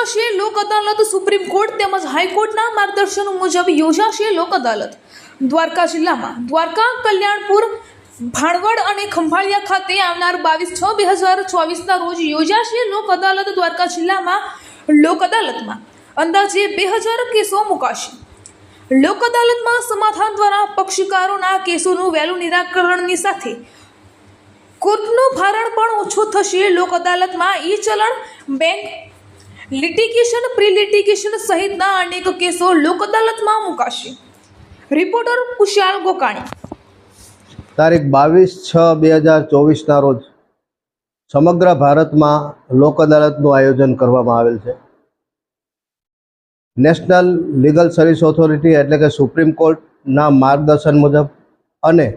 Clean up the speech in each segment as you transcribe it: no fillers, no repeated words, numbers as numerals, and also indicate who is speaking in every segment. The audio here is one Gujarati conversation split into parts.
Speaker 1: યોજાશે લોક અદાલત। સુપ્રીમ કોર્ટ તેમજ હાઈકોર્ટના માર્ગદર્શન મુજબ યોજાશે લોક અદાલત। દ્વારકા જિલ્લામાં દ્વારકા, કલ્યાણપુર, ભાણવડ અને ખંભાળિયા ખાતે આવનાર 22/6/2024ના રોજ યોજાશે લોક અદાલત। દ્વારકા જિલ્લામાં લોક અદાલતમાં અંદાજે 2000 કેસો મુકાશે। લોક અદાલતમાં સમાધાન દ્વારા પક્ષકારોના કેસોનું વહેલું નિરાકરણની સાથે કોર્ટનું ભારણ પણ ઓછું થશે। લોક અદાલતમાં ઈ ચલણ, બેંક લિટિગેશન, પ્રી લિટિગેશન સહિતના અનેક કેસો લોક અદાલતમાં મુકાશે। રિપોર્ટર કુશાલ ગોકાણી।
Speaker 2: તારીખ 22/6/2024ના રોજ સમગ્ર ભારતમાં લોક અદાલતનું આયોજન કરવામાં આવેલ છે। નેશનલ લીગલ સર્વિસ ઓથોરિટી એટલે કે સુપ્રીમ કોર્ટના માર્ગદર્શન મુજબ અને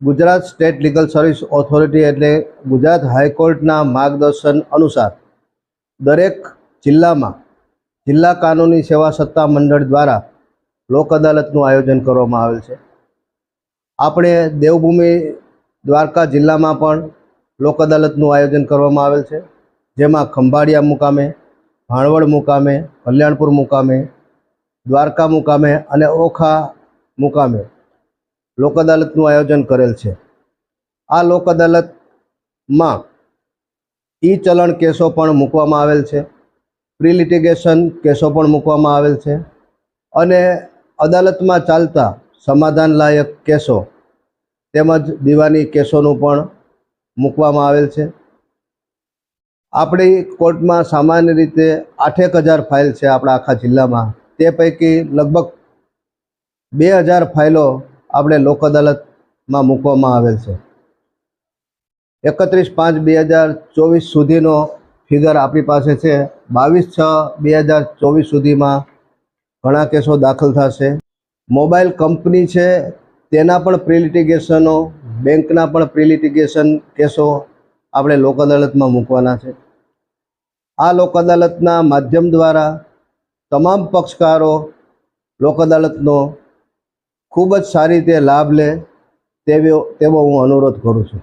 Speaker 2: Gujarat state legal service authority એટલે ગુજરાત હાઈકોર્ટના માર્ગદર્શન અનુસાર દરેક જિલ્લામાં જિલ્લા કાનૂની સેવા સત્તા મંડળ દ્વારા લોક અદાલતનું આયોજન કરવામાં આવેલ છે। આપણે દેવભૂમિ દ્વારકા જિલ્લામાં પણ લોક અદાલતનું આયોજન કરવામાં આવેલ છે, જેમાં ખંભાળિયા મુકામે, ભાણવડ મુકામે, કલ્યાણપુર મુકામે, દ્વારકા મુકામે અને ઓખા મુકામે લોક અદાલતનું આયોજન કરેલ છે। આ લોક અદાલતમાં ઈ ચલણ કેસો પણ મૂકવામાં આવેલ છે, પ્રી લિટિગેશન કેસો પણ મૂકવામાં આવેલ છે અને અદાલતમાં ચાલતા સમાધાન લાયક કેસો તેમજ દીવાની કેસોનું પણ મૂકવામાં આવેલ છે। આપણી કોર્ટમાં સામાન્ય રીતે 8,000 ફાઇલ છે આપણા આખા જિલ્લામાં, તે પૈકી લગભગ 2,000 ફાઇલો આપણે લોક અદાલતમાં મૂકવામાં આવેલ છે। 31/5/2024 સુધીનો ફિગર આપણી પાસે છે। 22/6/2024 સુધીમાં ઘણા કેસો દાખલ થશે। મોબાઈલ કંપની છે તેના પણ પ્રી લિટિગેશનો, બેંકના પણ પ્રી લિટિગેશન કેસો આપણે લોક અદાલતમાં મૂકવાના છે। આ લોક અદાલતના માધ્યમ દ્વારા તમામ પક્ષકારો લોક અદાલતનો ખૂબ જ સારી રીતે લાભ લે તેવો હું અનુરોધ કરું છું।